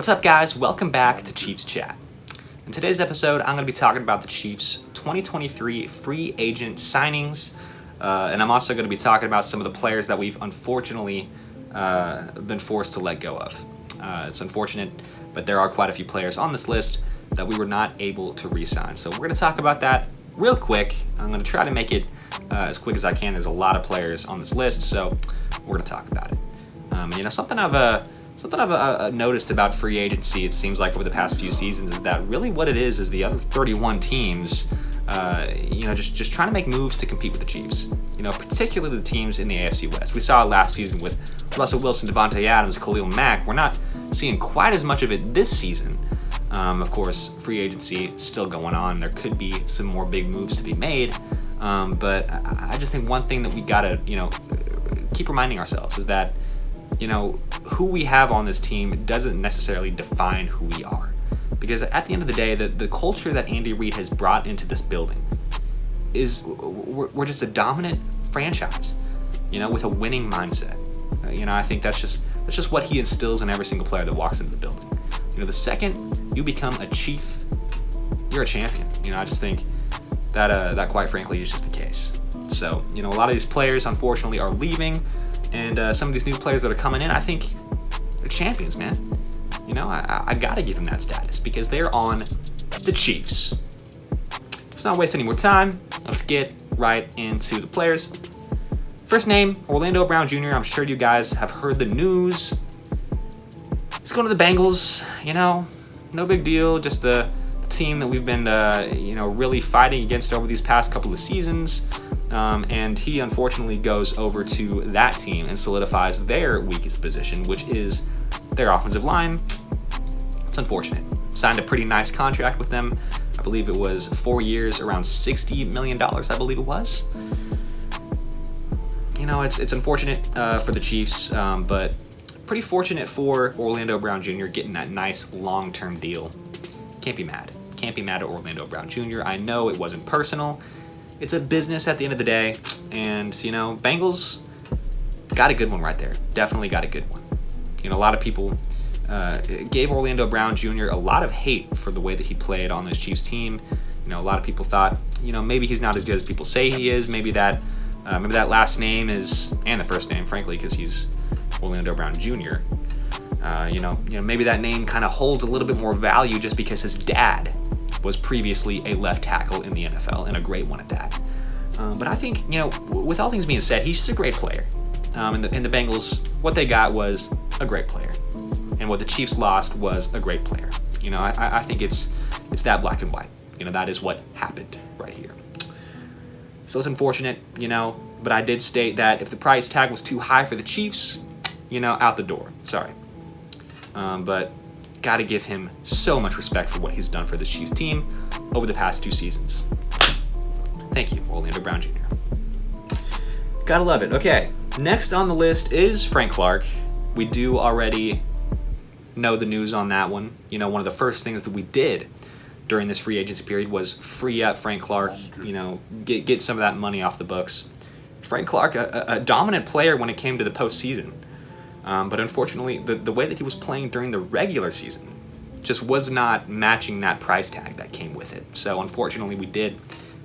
What's up, guys? Welcome back to Chiefs Chat. In today's episode, I'm going to be talking about the Chiefs' 2023 free agent signings, and I'm also going to be talking about some of the players that we've unfortunately been forced to let go of. It's unfortunate, but there are quite a few players on this list that we were not able to re-sign. So we're going to talk about that real quick. I'm going to try to make it as quick as I can. There's a lot of players on this list, so we're going to talk about it. Something I've noticed about free agency, it seems like over the past few seasons, is that really what it is the other 31 teams, just trying to make moves to compete with the Chiefs. Particularly the teams in the AFC West. We saw it last season with Russell Wilson, Devontae Adams, Khalil Mack. We're not seeing quite as much of it this season. Of course, free agency still going on. There could be some more big moves to be made. But I just think one thing that we gotta, keep reminding ourselves is that, who we have on this team doesn't necessarily define who we are. Because at the end of the day, the culture that Andy Reid has brought into this building is we're just a dominant franchise, with a winning mindset. I think that's just what he instills in every single player that walks into the building. The second you become a Chief, you're a champion. I just think that quite frankly is just the case. So, a lot of these players unfortunately are leaving, and some of these new players that are coming in, I think they're champions, man. I gotta give them that status because they're on the Chiefs. Let's not waste any more time. Let's get right into the players. First name, Orlando Brown Jr. I'm sure you guys have heard the news. He's going to the Bengals. No big deal. Just the team that we've been, really fighting against over these past couple of seasons. And he unfortunately goes over to that team and solidifies their weakest position, which is their offensive line. It's unfortunate. Signed a pretty nice contract with them. I believe it was 4 years, around $60 million, I believe it was. It's unfortunate for the Chiefs, but pretty fortunate for Orlando Brown Jr. getting that nice long-term deal. Can't be mad. Can't be mad at Orlando Brown Jr. I know it wasn't personal. It's a business at the end of the day, and, Bengals got a good one right there. Definitely got a good one. A lot of people gave Orlando Brown Jr. a lot of hate for the way that he played on this Chiefs team. A lot of people thought, maybe he's not as good as people say he is. Maybe that last name is, and the first name, frankly, because he's Orlando Brown Jr. Maybe that name kind of holds a little bit more value just because his dad was previously a left tackle in the NFL, and a great one at that. But I think, with all things being said, he's just a great player. And the Bengals, what they got was a great player. And what the Chiefs lost was a great player. I think it's that black and white. That is what happened right here. So it's unfortunate, but I did state that if the price tag was too high for the Chiefs, out the door. Sorry. But got to give him so much respect for what he's done for this Chiefs team over the past 2 seasons. Thank you, Orlando Brown Jr. Gotta love it. Okay, next on the list is Frank Clark. We do already know the news on that one. One of the first things that we did during this free agency period was free up Frank Clark, get some of that money off the books. Frank Clark, a dominant player when it came to the postseason. But unfortunately, the way that he was playing during the regular season just was not matching that price tag that came with it. So unfortunately, we did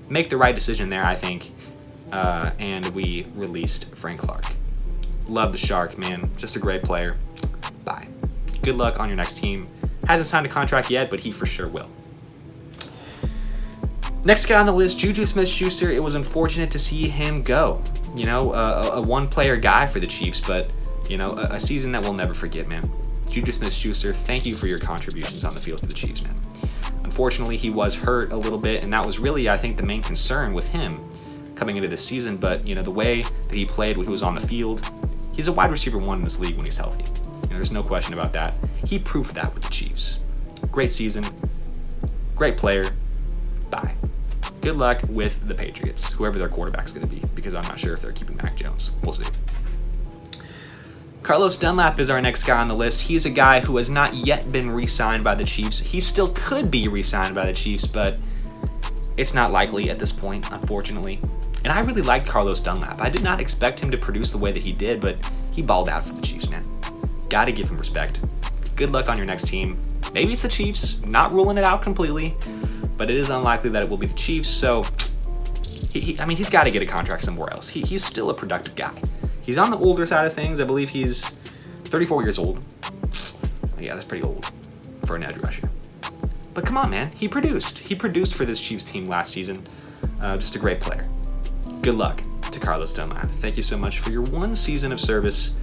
make the right decision there, I think, and we released Frank Clark. Love the Shark, man. Just a great player. Bye. Good luck on your next team. Hasn't signed a contract yet, but he for sure will. Next guy on the list, Juju Smith-Schuster. It was unfortunate to see him go. A one-player guy for the Chiefs, but a season that we'll never forget, man. Juju Smith-Schuster, thank you for your contributions on the field for the Chiefs, man. Unfortunately, he was hurt a little bit, and that was really, I think, the main concern with him coming into this season. But, the way that he played when he was on the field, he's a wide receiver 1 in this league when he's healthy. There's no question about that. He proved that with the Chiefs. Great season. Great player. Bye. Good luck with the Patriots, whoever their quarterback's going to be, because I'm not sure if they're keeping Mac Jones. We'll see. Carlos Dunlap is our next guy on the list. He's a guy who has not yet been re-signed by the Chiefs. He still could be re-signed by the Chiefs, but it's not likely at this point, unfortunately. And I really liked Carlos Dunlap. I did not expect him to produce the way that he did, but he balled out for the Chiefs, man. Gotta give him respect. Good luck on your next team. Maybe it's the Chiefs, not ruling it out completely, but it is unlikely that it will be the Chiefs. So, he's got to get a contract somewhere else. He's still a productive guy. He's on the older side of things. I believe he's 34 years old. Yeah, that's pretty old for an edge rusher. But come on, man. He produced. He produced for this Chiefs team last season. Just a great player. Good luck to Carlos Dunlap. Thank you so much for your 1 season of service.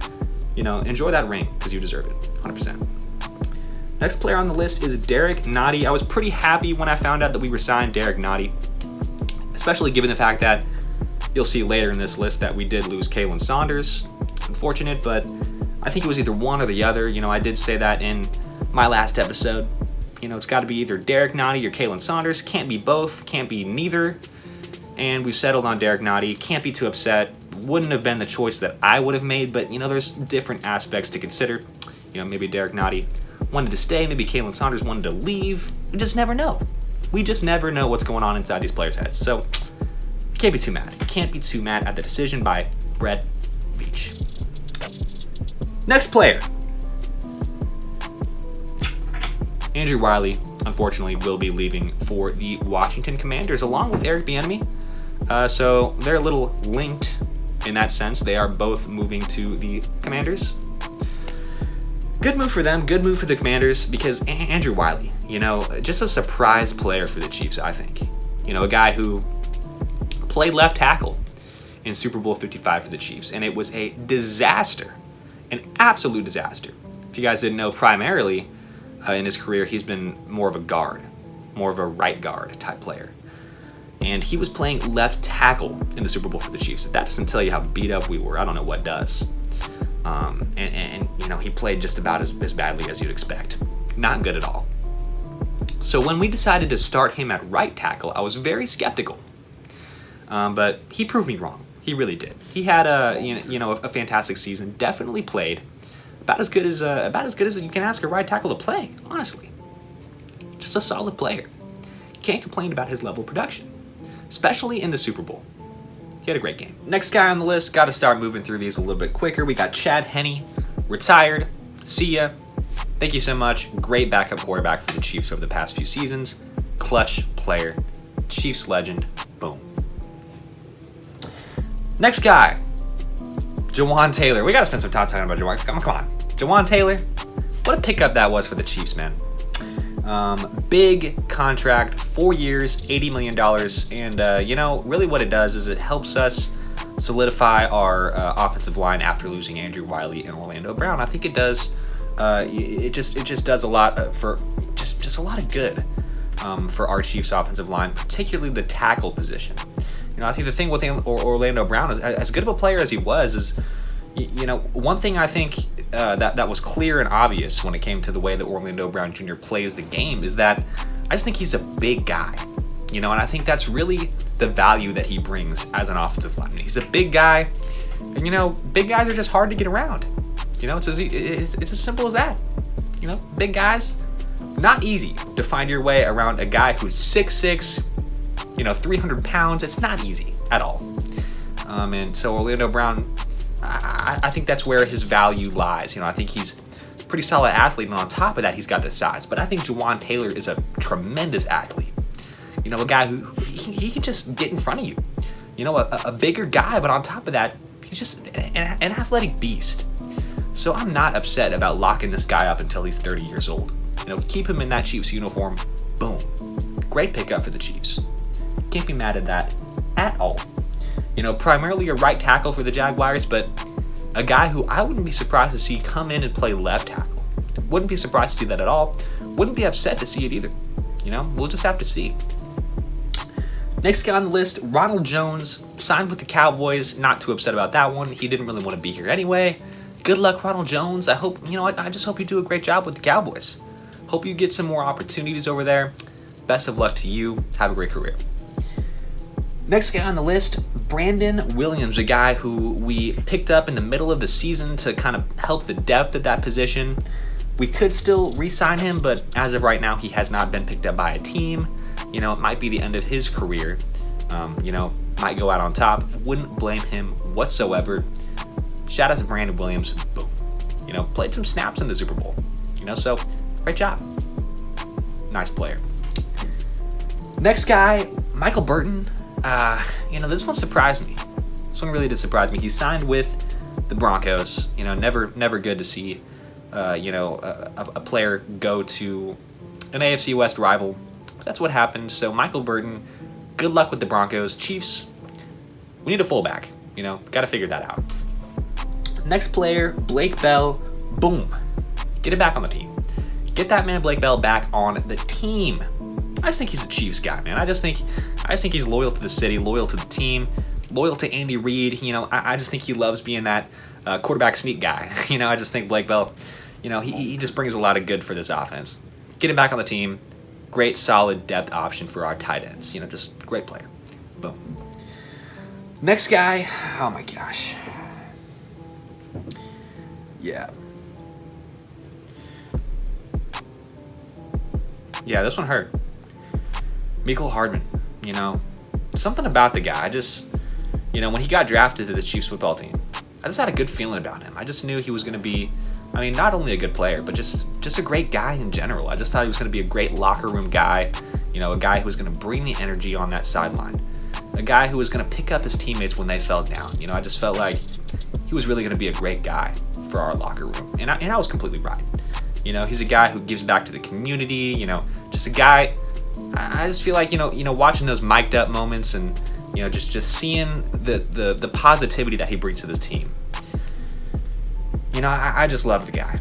Enjoy that ring because you deserve it, 100%. Next player on the list is Derek Nottie. I was pretty happy when I found out that we resigned Derek Nottie, especially given the fact that you'll see later in this list that we did lose Kalen Saunders. Unfortunate, but I think it was either one or the other. I did say that in my last episode. It's got to be either Derek Nottie or Kalen Saunders. Can't be both, can't be neither. And we've settled on Derek Nottie. Can't be too upset. Wouldn't have been the choice that I would have made, but there's different aspects to consider. Maybe Derek Nottie wanted to stay, maybe Kalen Saunders wanted to leave. We just never know. We just never know what's going on inside these players' heads. So you can't be too mad. You can't be too mad at the decision by Brett Beach. Next player. Andrew Wiley, unfortunately, will be leaving for the Washington Commanders along with Eric Bieniemy. So they're a little linked in that sense. They are both moving to the Commanders. Good move for them. Good move for the Commanders because Andrew Wiley, just a surprise player for the Chiefs, I think. A guy who played left tackle in Super Bowl 55 for the Chiefs, and it was a disaster, an absolute disaster. If you guys didn't know, primarily in his career, he's been more of a guard, more of a right guard type player. And he was playing left tackle in the Super Bowl for the Chiefs. That doesn't tell you how beat up we were. I don't know what does. He played just about as badly as you'd expect. Not good at all. So when we decided to start him at right tackle, I was very skeptical. But he proved me wrong. He really did. He had a fantastic season. Definitely played about as good as you can ask a right tackle to play. Honestly, just a solid player. Can't complain about his level of production, especially in the Super Bowl. He had a great game. Next guy on the list, got to start moving through these a little bit quicker. We got Chad Henne, retired. See ya. Thank you so much. Great backup quarterback for the Chiefs over the past few seasons. Clutch player. Chiefs legend. Boom. Next guy, Jawaan Taylor. We got to spend some time talking about Jawaan. Come on. Jawaan Taylor. What a pickup that was for the Chiefs, man. Big contract, 4 years, $80 million. And, really what it does is it helps us solidify our offensive line after losing Andrew Wiley and Orlando Brown. I think it does. It just does a lot for just a lot of good for our Chiefs offensive line, particularly the tackle position. I think the thing with Orlando Brown, is, as good of a player as he was, is one thing I think that was clear and obvious when it came to the way that Orlando Brown Jr. plays the game is that I just think he's a big guy, and I think that's really the value that he brings as an offensive lineman. He's a big guy, and big guys are just hard to get around. It's as simple as that. Big guys, not easy to find your way around a guy who's 6'6", 300 pounds. It's not easy at all. And so Orlando Brown, I think that's where his value lies. I think he's a pretty solid athlete, and on top of that, he's got the size. But I think Jawaan Taylor is a tremendous athlete. A guy who he can just get in front of you. A bigger guy, but on top of that, he's just an athletic beast. So I'm not upset about locking this guy up until he's 30 years old. Keep him in that Chiefs uniform. Boom. Great pickup for the Chiefs. Can't be mad at that at all. Primarily a right tackle for the Jaguars, but a guy who I wouldn't be surprised to see come in and play left tackle. Wouldn't be surprised to see that at all. Wouldn't be upset to see it either. We'll just have to see. Next guy on the list, Ronald Jones, signed with the Cowboys. Not too upset about that one. He didn't really want to be here anyway. Good luck, Ronald Jones. I hope, I just hope you do a great job with the Cowboys. Hope you get some more opportunities over there. Best of luck to you. Have a great career. Next guy on the list, Brandon Williams, a guy who we picked up in the middle of the season to kind of help the depth at that position. We could still re-sign him, but as of right now, he has not been picked up by a team. It might be the end of his career. Might go out on top. Wouldn't blame him whatsoever. Shout out to Brandon Williams. Boom. Played some snaps in the Super Bowl. So great job. Nice player. Next guy, Michael Burton. This one surprised me. This one really did surprise me. He signed with the Broncos. Never good to see, a player go to an AFC West rival. But that's what happened. So Michael Burton, good luck with the Broncos. Chiefs, we need a fullback. Got to figure that out. Next player, Blake Bell. Boom. Get it back on the team. Get that man Blake Bell back on the team. I just think he's a Chiefs guy, man. I just think he's loyal to the city, loyal to the team, loyal to Andy Reid. I just think he loves being that quarterback sneak guy. I just think Blake Bell, he just brings a lot of good for this offense. Get him back on the team. Great, solid depth option for our tight ends. Just great player. Boom. Next guy. Oh my gosh. Yeah. Yeah, this one hurt. Mecole Hardman, something about the guy. I just, when he got drafted to the Chiefs football team, I just had a good feeling about him. I just knew he was going to be, not only a good player, but just a great guy in general. I just thought he was going to be a great locker room guy, a guy who was going to bring the energy on that sideline, a guy who was going to pick up his teammates when they fell down. I just felt like he was really going to be a great guy for our locker room, and I was completely right. He's a guy who gives back to the community. Just a guy. I just feel like watching those mic'd up moments and just seeing the positivity that he brings to this team. I just love the guy.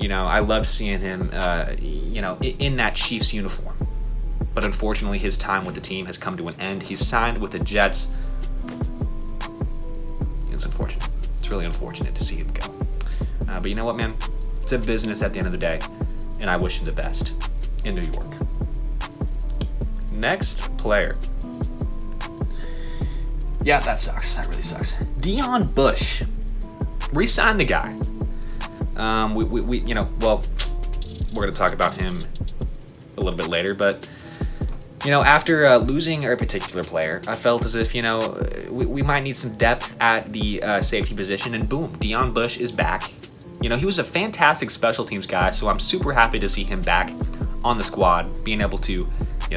I loved seeing him in that Chiefs uniform. But unfortunately, his time with the team has come to an end. He's signed with the Jets. It's unfortunate. It's really unfortunate to see him go. But you know what, man? It's a business at the end of the day, and I wish him the best in New York. Next player. Yeah, that sucks. That really sucks. Deon Bush. Re-signed the guy. We're going to talk about him a little bit later, but after losing a particular player, I felt as if we might need some depth at the safety position, and boom, Deon Bush is back. He was a fantastic special teams guy, so I'm super happy to see him back on the squad, being able to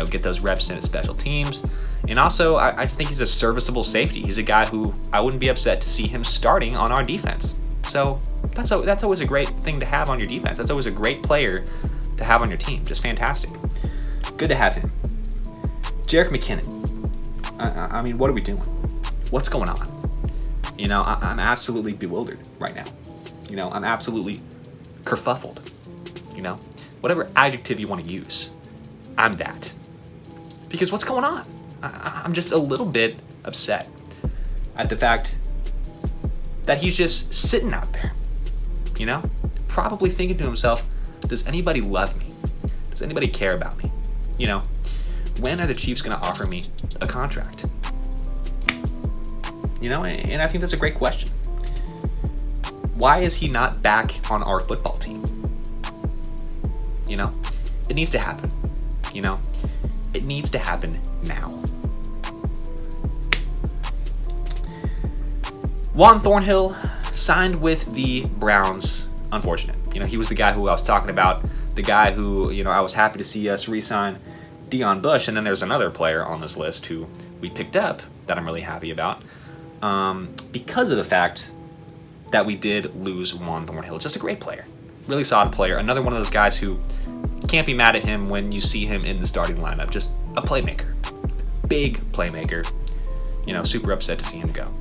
get those reps in at special teams. And also, I just think he's a serviceable safety. He's a guy who I wouldn't be upset to see him starting on our defense. So that's always a great thing to have on your defense. That's always a great player to have on your team. Just fantastic. Good to have him. Jerick McKinnon. What are we doing? What's going on? I'm absolutely bewildered right now. I'm absolutely kerfuffled. Whatever adjective you want to use, I'm that. Because what's going on? I'm just a little bit upset at the fact that he's just sitting out there, probably thinking to himself, does anybody love me? Does anybody care about me? When are the Chiefs going to offer me a contract? And I think that's a great question. Why is he not back on our football team? It needs to happen. It needs to happen now. Juan Thornhill signed with the Browns. Unfortunate. He was the guy who I was talking about, the guy who, I was happy to see us re-sign Deon Bush, and then there's another player on this list who we picked up that I'm really happy about because of the fact that we did lose Juan Thornhill. Just a great player. Really solid player. Another one of those guys who can't be mad at him when you see him in the starting lineup. Just a playmaker. Big playmaker. Super upset to see him go.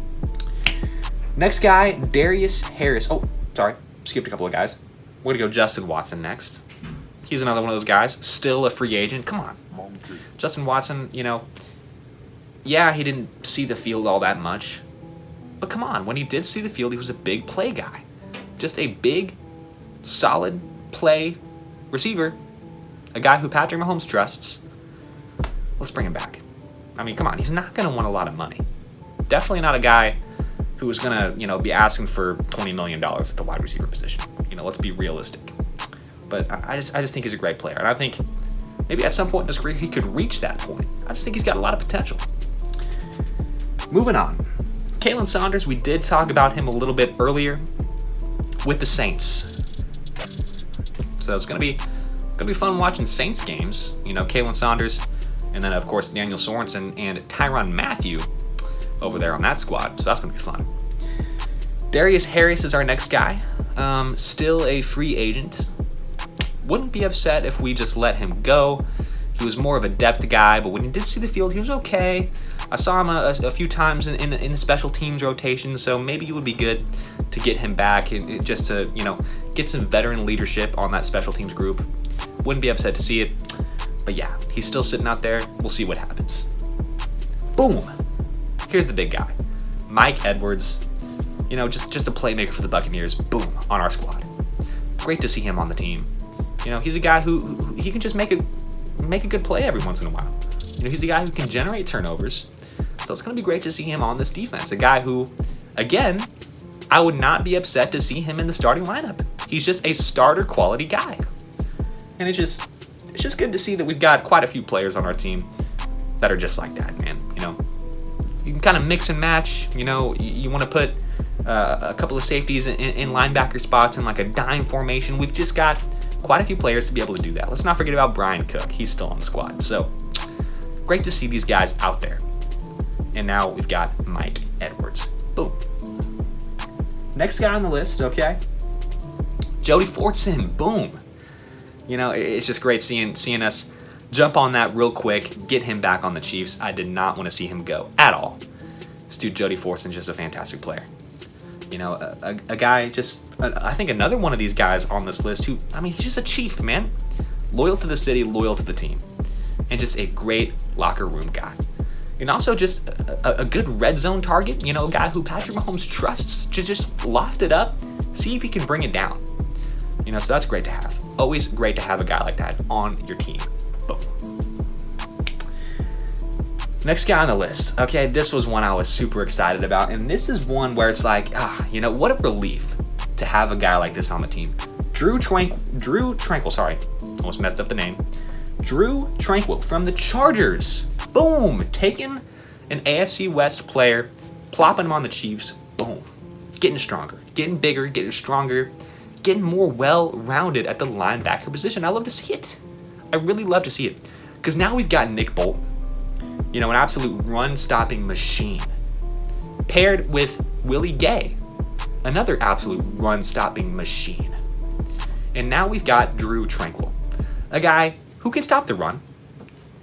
Next guy, Darius Harris. Oh, sorry. Skipped a couple of guys. We're going to go Justin Watson next. He's another one of those guys. Still a free agent. Come on. Justin Watson, yeah, he didn't see the field all that much. But come on, when he did see the field, he was a big play guy. Just a big, solid play receiver. A guy who Patrick Mahomes trusts. Let's bring him back. Come on, he's not going to want a lot of money. Definitely not a guy who is going to, be asking for $20 million at the wide receiver position. Let's be realistic. But I just think he's a great player. And I think maybe at some point in his career, he could reach that point. I just think he's got a lot of potential. Moving on. Kalen Saunders, we did talk about him a little bit earlier with the Saints. So it's gonna be fun watching Saints games. You know, Kalen Saunders, and then of course Daniel Sorensen and Tyrann Mathieu over there on that squad. So that's gonna be fun. Darius Harris is our next guy. Still a free agent. Wouldn't be upset if we just let him go. He was more of a depth guy, but when he did see the field, he was okay. I saw him a few times in the special teams rotation, so maybe it would be good to get him back and just to, you know, get some veteran leadership on that special teams group. Wouldn't be upset to see it, but yeah, he's still sitting out there. We'll see what happens. Boom. Here's the big guy, Mike Edwards. You know, just a playmaker for the Buccaneers. Boom, on our squad. Great to see him on the team. You know, he's a guy who he can just make a good play every once in a while. You know, he's a guy who can generate turnovers. So it's going to be great to see him on this defense. A guy who, again, I would not be upset to see him in the starting lineup. He's just a starter quality guy. And it's just good to see that we've got quite a few players on our team that are just like that, man. You know, you can kind of mix and match. You know, you want to put a couple of safeties in linebacker spots in like a dime formation. We've just got quite a few players to be able to do that. Let's not forget about Brian Cook. He's still on the squad. So great to see these guys out there. And now we've got Mike Edwards. Boom. Next guy on the list, okay? Jody Fortson. Boom. You know, it's just great seeing us jump on that real quick, get him back on the Chiefs. I did not want to see him go at all. This dude, Jody Fortson, just a fantastic player. You know, a guy I think another one of these guys on this list who, I mean, he's just a Chief, man. Loyal to the city, loyal to the team. And just a great locker room guy. And also just a good red zone target, you know, a guy who Patrick Mahomes trusts to just loft it up, see if he can bring it down. You know, so that's great to have. Always great to have a guy like that on your team. Boom. Next guy on the list. Okay, this was one I was super excited about, and this is one where it's like, you know, what a relief to have a guy like this on the team. Drue Tranquill, sorry, almost messed up the name. Drue Tranquill from the Chargers. Boom, taking an AFC West player, plopping him on the Chiefs. Boom, getting stronger, getting bigger, getting stronger, getting more well-rounded at the linebacker position. I love to see it. I really love to see it, because now we've got Nick Bolton. You know, an absolute run-stopping machine, paired with Willie Gay, another absolute run-stopping machine. And now we've got Drue Tranquill, a guy who can stop the run.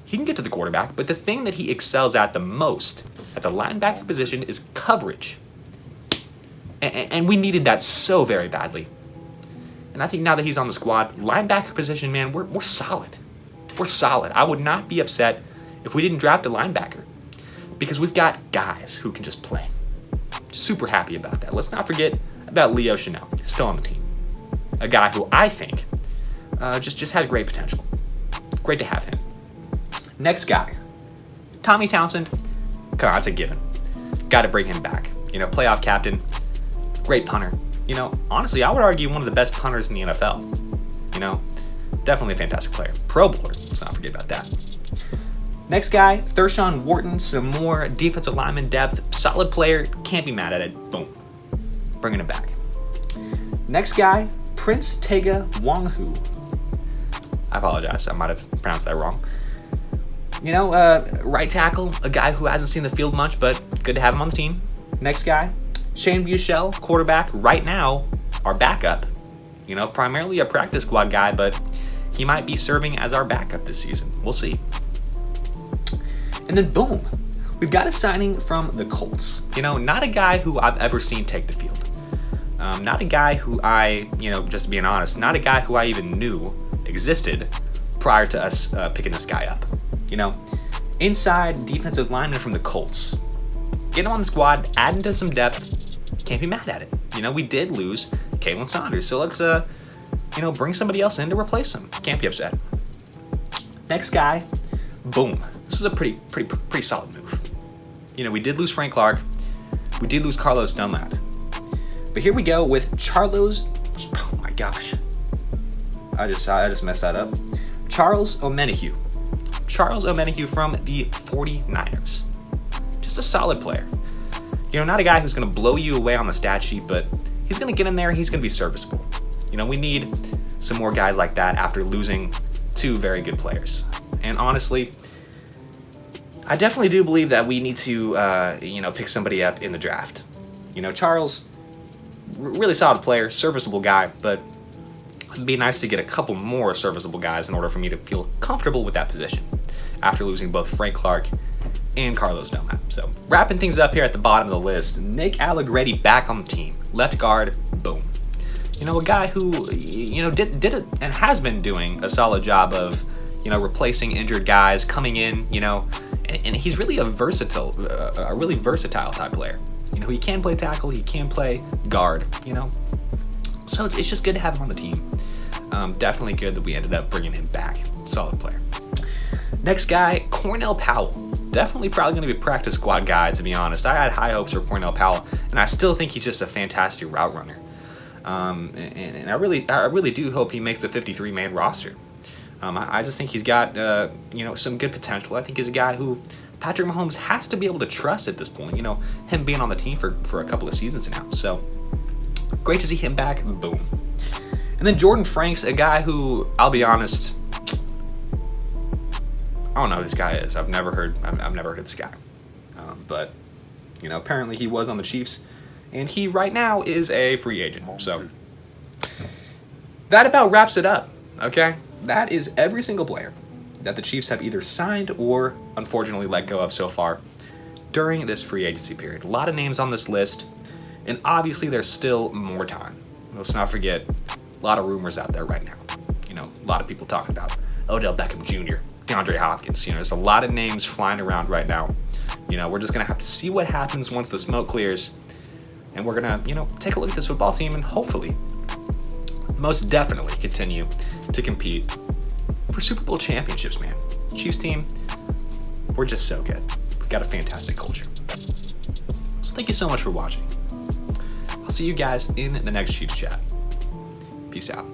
He can get to the quarterback, but the thing that he excels at the most at the linebacker position is coverage. And we needed that so very badly. And I think now that he's on the squad, linebacker position, man, we're solid. We're solid. I would not be upset if we didn't draft a linebacker, because we've got guys who can just play. Super happy about that. Let's not forget about Leo Chanel, still on the team. A guy who I think just had great potential. Great to have him. Next guy, Tommy Townsend. Come on, that's a given. Got to bring him back. You know, playoff captain, great punter. You know, honestly, I would argue one of the best punters in the NFL. You know, definitely a fantastic player. Pro Bowler, let's not forget about that. Next guy, Thershawn Wharton, some more defensive lineman depth, solid player, can't be mad at it. Boom, bringing him back. Next guy, Prince Tega Wanghu. I apologize, I might have pronounced that wrong. You know, right tackle, a guy who hasn't seen the field much, but good to have him on the team. Next guy, Shane Buechele, quarterback, right now, our backup. You know, primarily a practice squad guy, but he might be serving as our backup this season. We'll see. And then boom, we've got a signing from the Colts. You know, not a guy who I've ever seen take the field. Not a guy who just being honest, not a guy who I even knew existed prior to us picking this guy up. You know, inside defensive lineman from the Colts. Get him on the squad, add into some depth, can't be mad at it. You know, we did lose Kalen Saunders, so let's, bring somebody else in to replace him. Can't be upset. Next guy, boom. This is a pretty solid move. You know, we did lose Frank Clark. We did lose Carlos Dunlap. But here we go with oh my gosh. I just messed that up. Charles Omenihu. Charles Omenihu from the 49ers. Just a solid player. You know, not a guy who's going to blow you away on the stat sheet, but he's going to get in there and he's going to be serviceable. You know, we need some more guys like that after losing 2 very good players. And honestly, I definitely do believe that we need to, pick somebody up in the draft. Charles, really solid player, serviceable guy, but it'd be nice to get a couple more serviceable guys in order for me to feel comfortable with that position after losing both Frank Clark and Carlos Belknap. So wrapping things up here at the bottom of the list, Nick Allegretti back on the team. Left guard, boom. A guy who, did it and has been doing a solid job of, replacing injured guys, coming in, and he's really a really versatile type player. He can play tackle, he can play guard, So it's just good to have him on the team. Definitely good that we ended up bringing him back. Solid player. Next guy, Cornell Powell. Definitely probably going to be a practice squad guy, to be honest. I had high hopes for Cornell Powell, and I still think he's just a fantastic route runner. And I really do hope he makes the 53-man roster. I just think he's got some good potential. I think he's a guy who Patrick Mahomes has to be able to trust at this point. Him being on the team for a couple of seasons now. So great to see him back. Boom. And then Jordan Franks, a guy who, I'll be honest, I don't know who this guy is. I've never heard of this guy. But apparently he was on the Chiefs, and he right now is a free agent. So that about wraps it up. Okay, that is every single player that the Chiefs have either signed or unfortunately let go of so far during this free agency period. A lot of names on this list, and obviously there's still more time. Let's not forget, a lot of rumors out there right now. A lot of people talking about Odell Beckham Jr., DeAndre Hopkins. There's a lot of names flying around right now. We're just going to have to see what happens once the smoke clears, and we're going to, take a look at this football team and hopefully, most definitely continue to compete for Super Bowl championships, man. Chiefs team, we're just so good. We've got a fantastic culture. So thank you so much for watching. I'll see you guys in the next Chiefs chat. Peace out.